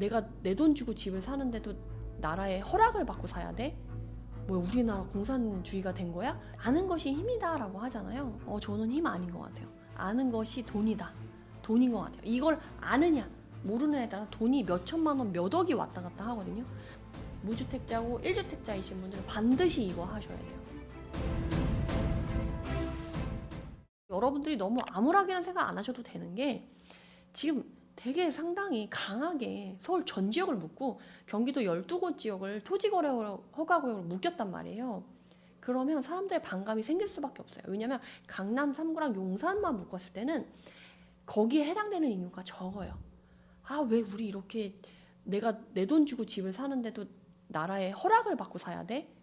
내가 내 돈 주고 집을 사는데도 나라의 허락을 받고 사야 돼? 뭐 우리나라 공산주의가 된 거야? 아는 것이 힘이다 라고 하잖아요. 저는 힘 아닌 것 같아요. 아는 것이 돈이다. 돈인 것 같아요. 이걸 아느냐 모르느냐에 따라 돈이 몇 천만 원, 몇 억이 왔다 갔다 하거든요. 무주택자고 1주택자이신 분들은 반드시 이거 하셔야 돼요. 여러분들이 너무 암울하게는 생각 안 하셔도 되는 게, 지금 되게 상당히 강하게 서울 전 지역을 묶고 경기도 12곳 지역을 토지거래 허가구역으로 묶였단 말이에요. 그러면 사람들의 반감이 생길 수밖에 없어요. 왜냐면 강남 3구랑 용산만 묶었을 때는 거기에 해당되는 인구가 적어요. 왜 우리 이렇게 내가 내 돈 주고 집을 사는데도 나라의 허락을 받고 사야 돼?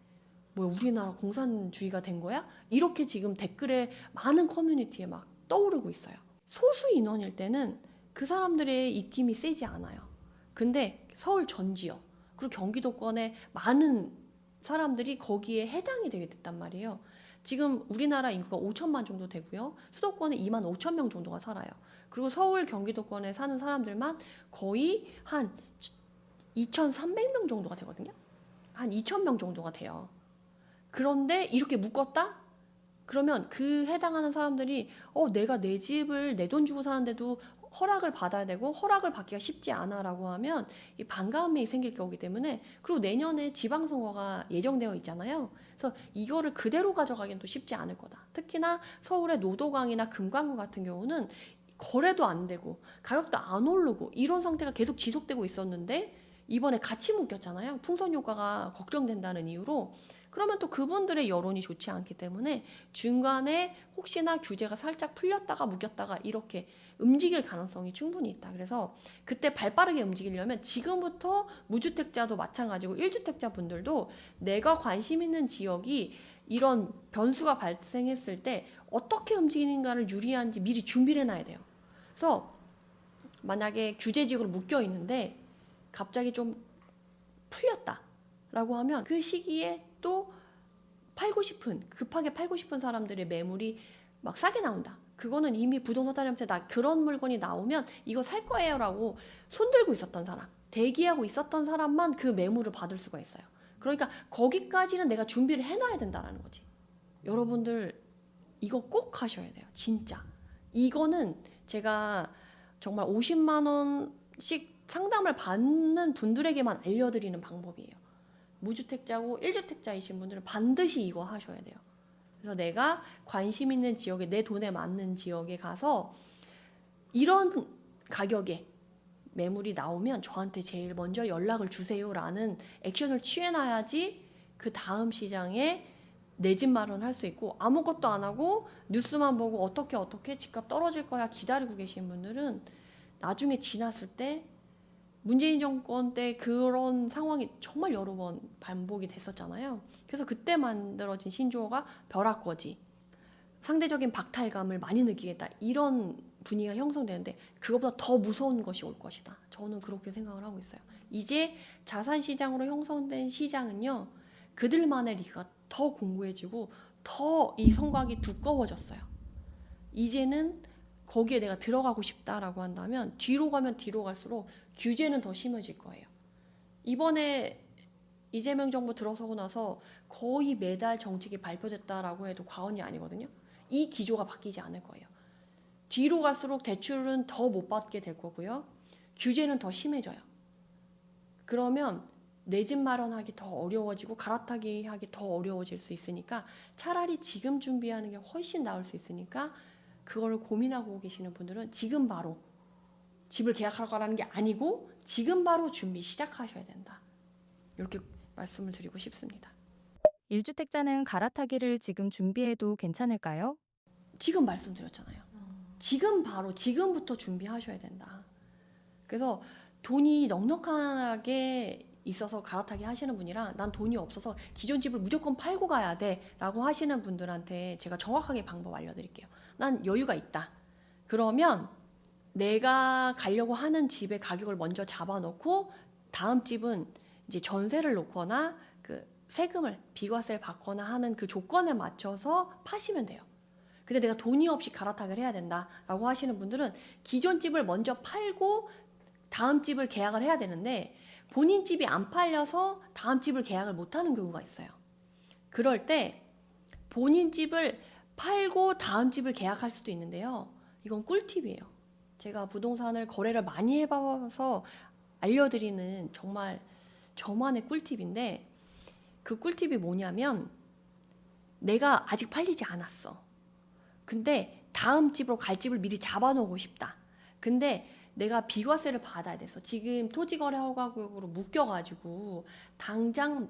뭐 우리나라 공산주의가 된 거야? 이렇게 지금 댓글에 많은 커뮤니티에 막 떠오르고 있어요. 소수 인원일 때는 그 사람들의 입김이 세지 않아요. 근데 서울 전 지역 그리고 경기도권의 많은 사람들이 거기에 해당이 되게 됐단 말이에요. 지금 우리나라 인구가 5천만 정도 되고요. 수도권에 2만 5천 명 정도가 살아요. 그리고 서울 경기도권에 사는 사람들만 거의 한 2,300명 정도가 되거든요. 한 2,000명 정도가 돼요. 그런데 이렇게 묶었다? 그러면 그 해당하는 사람들이 내가 내 집을 내 돈 주고 사는데도 허락을 받아야 되고 허락을 받기가 쉽지 않아 라고 하면 이 반감이 생길 거기 때문에, 그리고 내년에 지방선거가 예정되어 있잖아요. 그래서 이거를 그대로 가져가기는 또 쉽지 않을 거다. 특히나 서울의 노도강이나 금강구 같은 경우는 거래도 안 되고 가격도 안 오르고 이런 상태가 계속 지속되고 있었는데 이번에 같이 묶였잖아요. 풍선 효과가 걱정된다는 이유로. 그러면 또 그분들의 여론이 좋지 않기 때문에 중간에 혹시나 규제가 살짝 풀렸다가 묶였다가 이렇게 움직일 가능성이 충분히 있다. 그래서 그때 발빠르게 움직이려면 지금부터 무주택자도 마찬가지고 1주택자 분들도 내가 관심 있는 지역이 이런 변수가 발생했을 때 어떻게 움직이는가를 유리한지 미리 준비를 해놔야 돼요. 그래서 만약에 규제지역으로 묶여 있는데 갑자기 좀 풀렸다 라고 하면 그 시기에 또 급하게 팔고 싶은 사람들의 매물이 막 싸게 나온다. 그거는 이미 부동산 사장님한테 그런 물건이 나오면 이거 살 거예요 라고 손들고 있었던 사람, 대기하고 있었던 사람만 그 매물을 받을 수가 있어요. 그러니까 거기까지는 내가 준비를 해놔야 된다는 거지. 여러분들 이거 꼭 하셔야 돼요. 진짜. 이거는 제가 정말 50만 원씩 상담을 받는 분들에게만 알려드리는 방법이에요. 무주택자고 1주택자이신 분들은 반드시 이거 하셔야 돼요. 그래서 내가 관심 있는 지역에, 내 돈에 맞는 지역에 가서 이런 가격에 매물이 나오면 저한테 제일 먼저 연락을 주세요라는 액션을 취해놔야지 그 다음 시장에 내 집 마련할 수 있고, 아무것도 안 하고 뉴스만 보고 어떻게 집값 떨어질 거야 기다리고 계신 분들은 나중에 지났을 때, 문재인 정권 때 그런 상황이 정말 여러 번 반복이 됐었잖아요. 그래서 그때 만들어진 신조어가 벼락거지, 상대적인 박탈감을 많이 느끼겠다, 이런 분위기가 형성되는데 그것보다 더 무서운 것이 올 것이다. 저는 그렇게 생각을 하고 있어요. 이제 자산시장으로 형성된 시장은요, 그들만의 리그가 더 공고해지고 더 이 성곽이 두꺼워졌어요. 이제는 거기에 내가 들어가고 싶다라고 한다면 뒤로 가면 뒤로 갈수록 규제는 더 심해질 거예요. 이번에 이재명 정부 들어서고 나서 거의 매달 정책이 발표됐다라고 해도 과언이 아니거든요. 이 기조가 바뀌지 않을 거예요. 뒤로 갈수록 대출은 더 못 받게 될 거고요. 규제는 더 심해져요. 그러면 내 집 마련하기 더 어려워지고 갈아타기 하기 더 어려워질 수 있으니까 차라리 지금 준비하는 게 훨씬 나을 수 있으니까, 그걸 고민하고 계시는 분들은 지금 바로 집을 계약하러 가라는 게 아니고 지금 바로 준비 시작하셔야 된다. 이렇게 말씀을 드리고 싶습니다. 1주택자는 갈아타기를 지금 준비해도 괜찮을까요? 지금 말씀드렸잖아요. 지금 바로 지금부터 준비하셔야 된다. 그래서 돈이 넉넉하게 있어서 갈아타기 하시는 분이랑 난 돈이 없어서 기존 집을 무조건 팔고 가야 돼 라고 하시는 분들한테 제가 정확하게 방법 알려드릴게요. 난 여유가 있다. 그러면 내가 가려고 하는 집의 가격을 먼저 잡아놓고 다음 집은 이제 전세를 놓거나 그 세금을 비과세를 받거나 하는 그 조건에 맞춰서 파시면 돼요. 근데 내가 돈이 없이 갈아타기를 해야 된다라고 하시는 분들은 기존 집을 먼저 팔고 다음 집을 계약을 해야 되는데 본인 집이 안 팔려서 다음 집을 계약을 못하는 경우가 있어요. 그럴 때 본인 집을 팔고 다음 집을 계약할 수도 있는데요. 이건 꿀팁이에요. 제가 부동산을 거래를 많이 해봐서 알려드리는 정말 저만의 꿀팁인데, 그 꿀팁이 뭐냐면, 내가 아직 팔리지 않았어. 근데 다음 집으로 갈 집을 미리 잡아놓고 싶다. 근데 내가 비과세를 받아야 돼서 지금 토지거래허가구역으로 묶여가지고 당장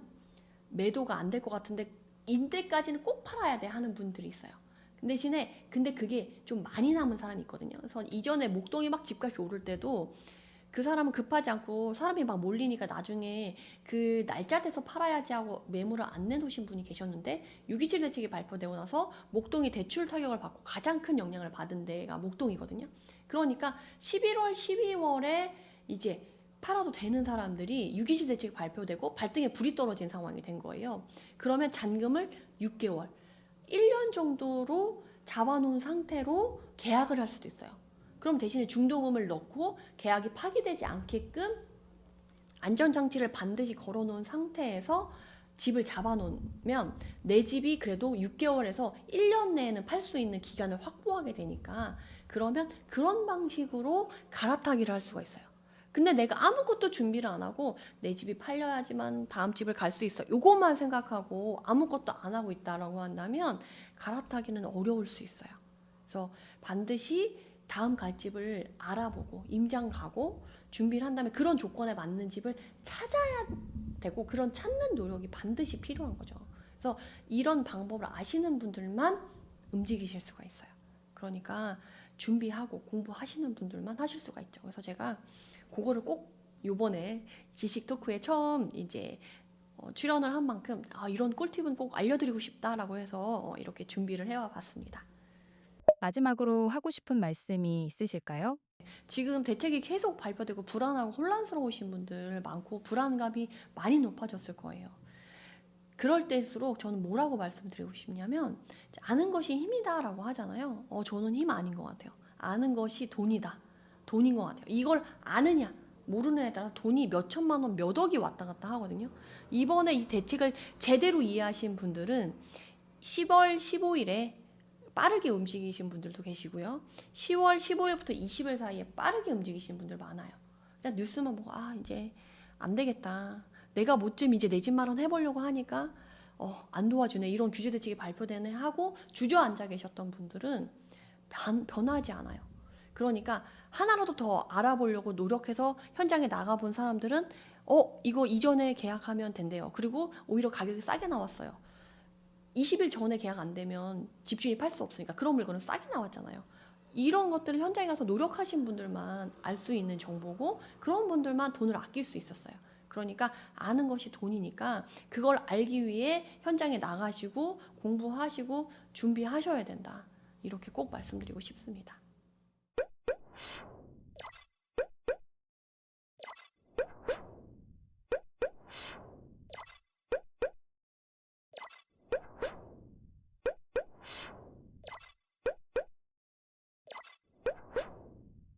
매도가 안 될 것 같은데 이때까지는 꼭 팔아야 돼 하는 분들이 있어요. 근데 그게 좀 많이 남은 사람이 있거든요. 그래서 이전에 목동이 막 집값이 오를 때도 그 사람은 급하지 않고 사람이 막 몰리니까 나중에 그 날짜 돼서 팔아야지 하고 매물을 안 내놓으신 분이 계셨는데, 6.27 대책이 발표되고 나서 목동이 대출 타격을 받고 가장 큰 영향을 받은 데가 목동이거든요. 그러니까 11월, 12월에 이제 팔아도 되는 사람들이 6.27 대책이 발표되고 발등에 불이 떨어진 상황이 된 거예요. 그러면 잔금을 6개월, 1년 정도로 잡아놓은 상태로 계약을 할 수도 있어요. 그럼 대신에 중도금을 넣고 계약이 파기되지 않게끔 안전장치를 반드시 걸어놓은 상태에서 집을 잡아놓으면 내 집이 그래도 6개월에서 1년 내에는 팔 수 있는 기간을 확보하게 되니까, 그러면 그런 방식으로 갈아타기를 할 수가 있어요. 근데 내가 아무것도 준비를 안 하고 내 집이 팔려야지만 다음 집을 갈 수 있어, 요것만 생각하고 아무것도 안 하고 있다라고 한다면 갈아타기는 어려울 수 있어요. 그래서 반드시 다음 갈 집을 알아보고 임장 가고 준비를 한 다음에 그런 조건에 맞는 집을 찾아야 되고, 그런 찾는 노력이 반드시 필요한 거죠. 그래서 이런 방법을 아시는 분들만 움직이실 수가 있어요. 그러니까 준비하고 공부하시는 분들만 하실 수가 있죠. 그래서 제가 그거를 꼭 요번에 지식 토크에 처음 이제 출연을 한 만큼 이런 꿀팁은 꼭 알려드리고 싶다라고 해서 이렇게 준비를 해와 봤습니다. 마지막으로 하고 싶은 말씀이 있으실까요? 지금 대책이 계속 발표되고 불안하고 혼란스러우신 분들 많고 불안감이 많이 높아졌을 거예요. 그럴 때일수록 저는 뭐라고 말씀드리고 싶냐면, 아는 것이 힘이다라고 하잖아요. 저는 힘 아닌 것 같아요. 아는 것이 돈이다. 돈인 것 같아요. 이걸 아느냐 모르느냐에 따라 돈이 몇 천만 원, 몇 억이 왔다 갔다 하거든요. 이번에 이 대책을 제대로 이해하신 분들은 10월 15일에 빠르게 움직이신 분들도 계시고요. 10월 15일부터 20일 사이에 빠르게 움직이시는 분들 많아요. 그냥 뉴스만 보고 이제 안 되겠다, 내가 뭐쯤 이제 내 집 마련 해보려고 하니까 안 도와주네, 이런 규제 대책이 발표되네 하고 주저앉아 계셨던 분들은 변하지 않아요. 그러니까 하나라도 더 알아보려고 노력해서 현장에 나가본 사람들은 이거 이전에 계약하면 된대요. 그리고 오히려 가격이 싸게 나왔어요. 20일 전에 계약 안 되면 집주인이 팔 수 없으니까 그런 물건은 싸게 나왔잖아요. 이런 것들을 현장에 가서 노력하신 분들만 알 수 있는 정보고, 그런 분들만 돈을 아낄 수 있었어요. 그러니까 아는 것이 돈이니까 그걸 알기 위해 현장에 나가시고 공부하시고 준비하셔야 된다. 이렇게 꼭 말씀드리고 싶습니다.